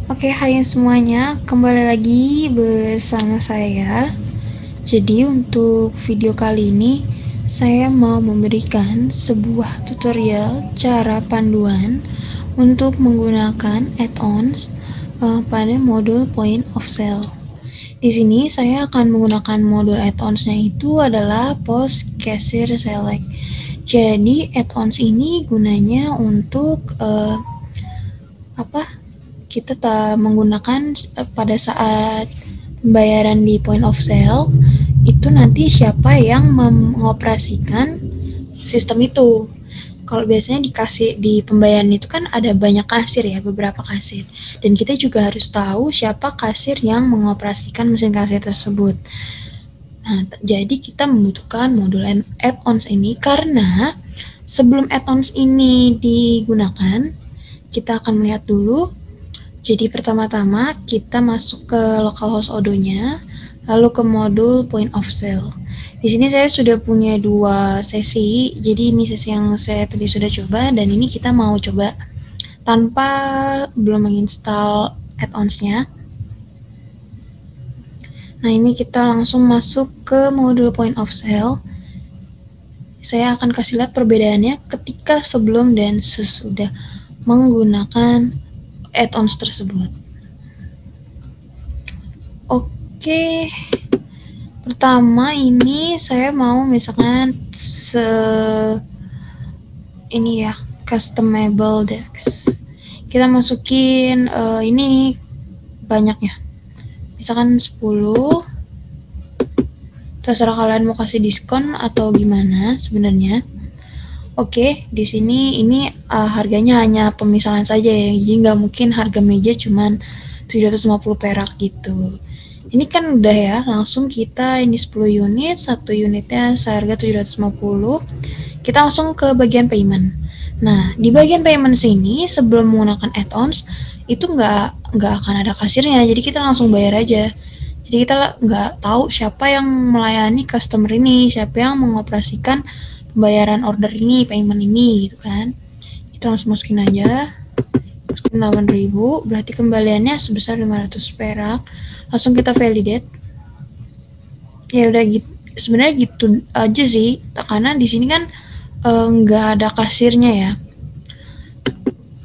Oke, hai semuanya, kembali lagi bersama saya. Jadi untuk video kali ini saya mau memberikan sebuah tutorial cara panduan untuk menggunakan add-ons pada modul point of sale. Di sini saya akan menggunakan modul add-onsnya itu adalah Post Cashier Select. Jadi add-ons ini gunanya untuk kita menggunakan pada saat pembayaran di point of sale itu nanti siapa yang mengoperasikan sistem itu. Kalau biasanya di pembayaran itu kan ada banyak kasir ya, beberapa kasir. Dan kita juga harus tahu siapa kasir yang mengoperasikan mesin kasir tersebut. Nah, jadi kita membutuhkan modul add-ons ini karena sebelum add-ons ini digunakan, kita akan melihat dulu. Jadi pertama-tama kita masuk ke localhost Odoo-nya, lalu ke modul point of sale. Di sini saya sudah punya 2 sesi, jadi ini sesi yang saya tadi sudah coba, dan ini kita mau coba tanpa belum menginstal add-ons-nya. Nah, ini kita langsung masuk ke modul point of sale. Saya akan kasih lihat perbedaannya ketika sebelum dan sesudah menggunakan add-ons tersebut. Oke, pertama ini saya mau misalkan ini ya, customable desk. Kita masukin ini banyaknya, misalkan 10. Terserah kalian mau kasih diskon atau gimana sebenarnya. Oke, di sini ini harganya hanya pemisalan saja ya, jadi nggak mungkin harga meja cuman 750 perak gitu. Ini kan udah ya, langsung kita ini 10 unit, 1 unitnya seharga 750. Kita langsung ke bagian payment. Nah, di bagian payment sini sebelum menggunakan add-ons itu nggak akan ada kasirnya, jadi kita langsung bayar aja. Jadi kita nggak tahu siapa yang melayani customer ini, siapa yang mengoperasikan pembayaran order ini, payment ini gitu kan. Kita langsung masukin aja, masukin 8.000, berarti kembaliannya sebesar 500 perak. Langsung kita validate. Ya udah gitu, sebenarnya gitu aja sih, karena di sini kan nggak ada kasirnya ya.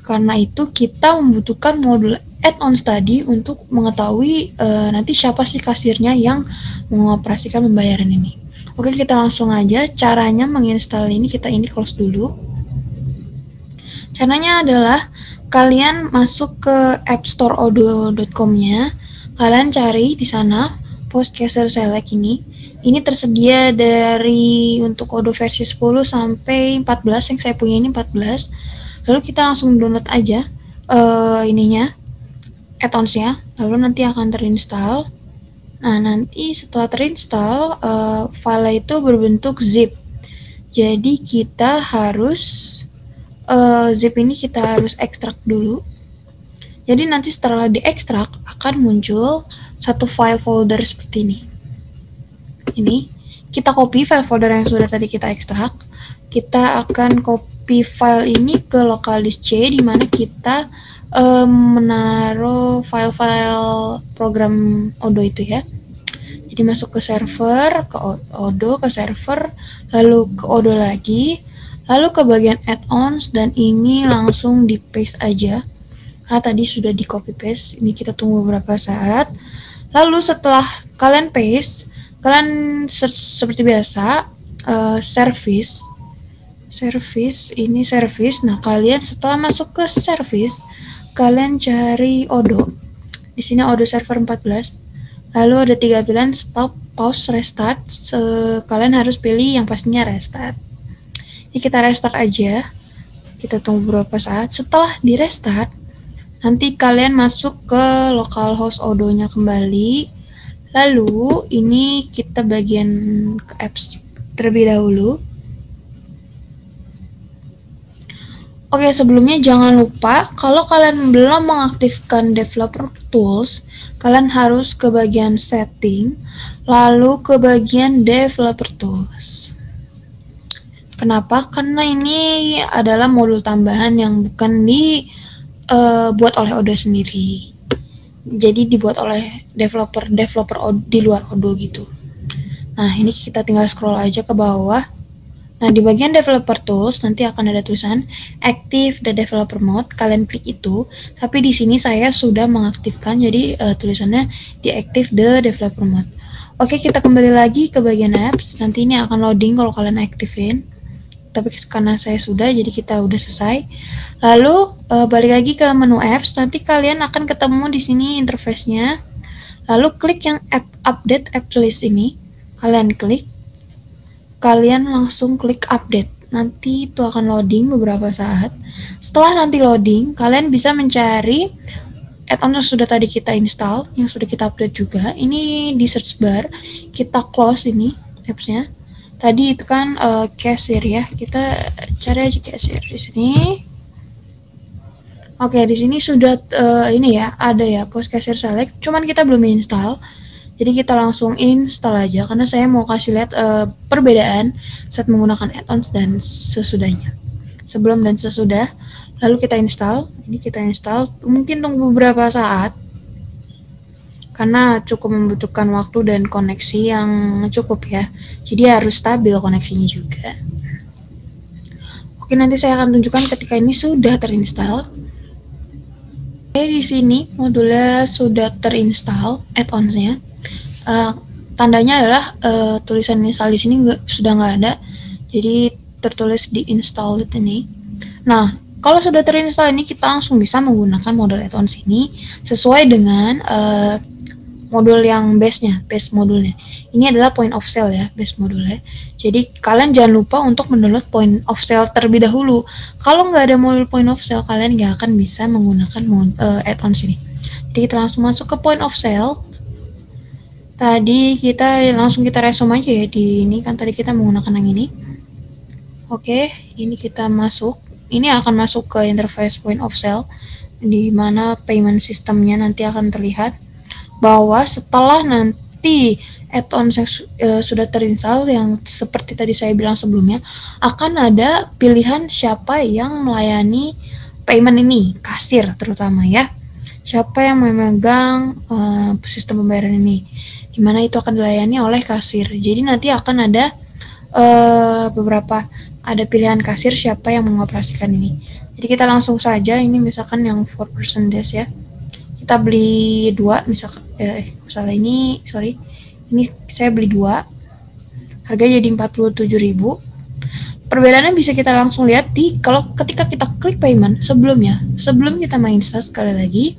Karena itu kita membutuhkan modul add-ons tadi untuk mengetahui nanti siapa sih kasirnya yang mengoperasikan pembayaran ini. Oke, kita langsung aja caranya menginstal ini. Kita ini close dulu. Caranya adalah kalian masuk ke appstoreodoo.com-nya. Kalian cari di sana Post Cashier Select ini. Ini tersedia dari untuk Odoo versi 10 sampai 14, yang saya punya ini 14. Lalu kita langsung download aja ininya, add-ons-nya, lalu nanti akan terinstall. Nah, nanti setelah terinstall, file itu berbentuk zip. Jadi kita harus zip ini kita harus ekstrak dulu. Jadi nanti setelah diekstrak akan muncul satu file folder seperti ini. Ini kita copy file folder yang sudah tadi kita ekstrak. Kita akan copy file ini ke local disk C, di mana kita menaruh file-file program Odoo itu ya. Jadi masuk ke server, ke Odoo, ke server, lalu ke Odoo lagi, lalu ke bagian add-ons, dan ini langsung di paste aja. Karena tadi sudah di copy paste, ini kita tunggu beberapa saat. Lalu setelah kalian paste, kalian search seperti biasa, service, ini service. Nah, kalian setelah masuk ke service, kalian cari Odoo. Di sini Odoo server 14. Lalu ada 3 pilihan, stop, pause, restart. Kalian harus pilih yang pastinya restart. Ini kita restart aja. Kita tunggu beberapa saat. Setelah di restart, nanti kalian masuk ke localhost Odoo-nya kembali. Lalu ini kita bagian ke apps terlebih dahulu. Oke, sebelumnya jangan lupa kalau kalian belum mengaktifkan developer tools, kalian harus ke bagian setting, lalu ke bagian developer tools. Kenapa? Karena ini adalah modul tambahan yang bukan di buat oleh Odoo sendiri. Jadi dibuat oleh developer di luar Odoo gitu. Nah, ini kita tinggal scroll aja ke bawah. Nah, di bagian developer tools nanti akan ada tulisan active the developer mode. Kalian klik itu, tapi di sini saya sudah mengaktifkan, jadi tulisannya deactive the developer mode. Oke, kita kembali lagi ke bagian apps. Nanti ini akan loading kalau kalian aktifin. Tapi karena saya sudah, jadi kita udah selesai. Lalu balik lagi ke menu apps. Nanti kalian akan ketemu di sini interface-nya. Lalu klik yang update app list ini. Kalian klik. Kalian langsung klik update. Nanti itu akan loading beberapa saat. Setelah nanti loading, kalian bisa mencari add-on yang sudah tadi kita install, yang sudah kita update juga. Ini di search bar, kita close ini apps-nya. Tadi itu kan cashier ya. Kita cari aja cashier di sini. Oke, di sini sudah ini ya, ada ya post cashier select. Cuman kita belum install. Jadi kita langsung install aja karena saya mau kasih lihat perbedaan saat menggunakan add-ons dan sesudahnya. Sebelum dan sesudah. Lalu kita install. Ini kita install. Mungkin tunggu beberapa saat. Karena cukup membutuhkan waktu dan koneksi yang cukup ya. Jadi harus stabil koneksinya juga. Oke, nanti saya akan tunjukkan ketika ini sudah terinstall. Oke, di sini modulnya sudah terinstall add-onsnya. Tandanya adalah tulisan install di sini sudah nggak ada, jadi tertulis di install ini. Nah, kalau sudah terinstall ini kita langsung bisa menggunakan modul add-ons ini sesuai dengan modul yang base modulnya. Ini adalah point of sale ya, base modulnya. Jadi kalian jangan lupa untuk mendownload point of sale terlebih dahulu. Kalau nggak ada modul point of sale, kalian nggak akan bisa menggunakan add-ons ini. Jadi kita langsung masuk ke point of sale. Tadi kita langsung resume aja ya di ini kan tadi kita menggunakan yang ini. Oke, ini kita masuk. Ini akan masuk ke interface point of sale di mana payment sistemnya nanti akan terlihat bahwa setelah nanti add-ons yang sudah terinstall yang seperti tadi saya bilang sebelumnya akan ada pilihan siapa yang melayani payment ini, kasir terutama ya. Siapa yang memegang sistem pembayaran ini. Dimana itu akan dilayani oleh kasir. Jadi nanti akan ada ada pilihan kasir siapa yang mengoperasikan ini. Jadi kita langsung saja ini misalkan yang 4% dash ya. Kita beli 2 misalkan ini saya beli 2. Harganya jadi 47.000. Perbedaannya bisa kita langsung lihat ketika kita klik payment sebelum kita menginstal sekali lagi.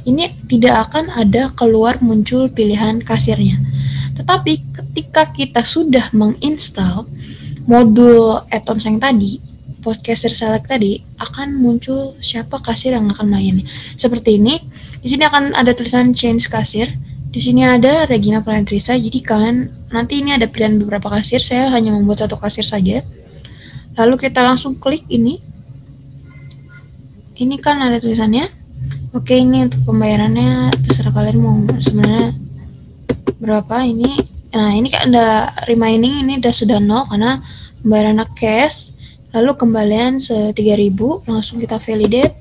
Ini tidak akan ada keluar muncul pilihan kasirnya. Tetapi ketika kita sudah menginstal modul add-ons yang tadi, post cashier select tadi, akan muncul siapa kasir yang akan melayani. Seperti ini. Di sini akan ada tulisan change kasir. Di sini ada Regina Valentrisa. Jadi kalian nanti ini ada pilihan beberapa kasir. Saya hanya membuat satu kasir saja. Lalu kita langsung klik ini. Ini kan ada tulisannya. Oke, ini untuk pembayarannya terserah kalian mau sebenarnya berapa ini. Nah, ini kan ada remaining, ini sudah 0 karena pembayarannya cash. Lalu kembalian 3.000, langsung kita validate.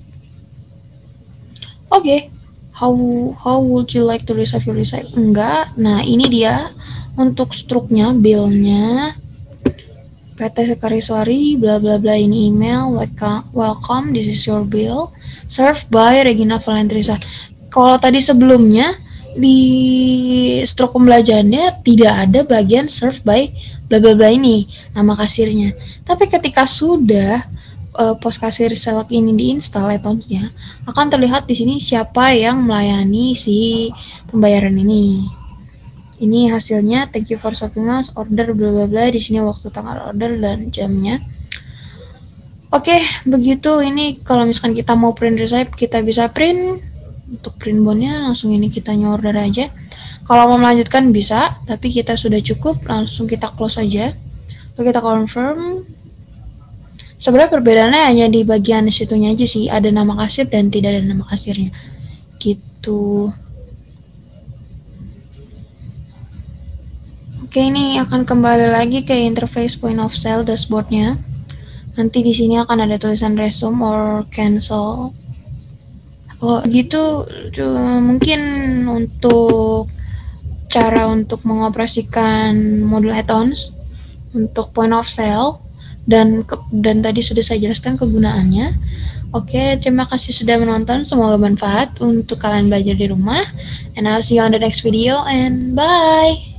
Oke. How would you like to receive your receipt? Enggak. Nah, ini dia untuk struknya, bill-nya. PT Sekariswari, bla bla bla, ini email, welcome, this is your bill. Served by Regina Valentrisa. Kalau tadi sebelumnya di struk pembelajarannya tidak ada bagian served by bla bla bla ini nama kasirnya. Tapi ketika sudah post kasir select ini diinstal add-onsnya, akan terlihat di sini siapa yang melayani si pembayaran ini. Ini hasilnya, thank you for shopping us, order bla bla bla, di sini waktu tanggal order dan jamnya. Oke, begitu. Ini kalau misalkan kita mau print receipt, kita bisa print. Untuk print bondnya langsung ini kita nyorder aja. Kalau mau melanjutkan bisa, tapi kita sudah cukup, langsung kita close aja. Lalu kita confirm. Sebenarnya perbedaannya hanya di bagian situnya aja sih, ada nama kasir dan tidak ada nama kasirnya. Gitu. Oke, ini akan kembali lagi ke interface point of sale dashboardnya. Nanti di sini akan ada tulisan resume or cancel. Oh gitu, mungkin untuk cara untuk mengoperasikan modul add-ons untuk point of sale dan tadi sudah saya jelaskan kegunaannya. Oke, terima kasih sudah menonton. Semoga bermanfaat untuk kalian belajar di rumah. And I'll see you on the next video and bye.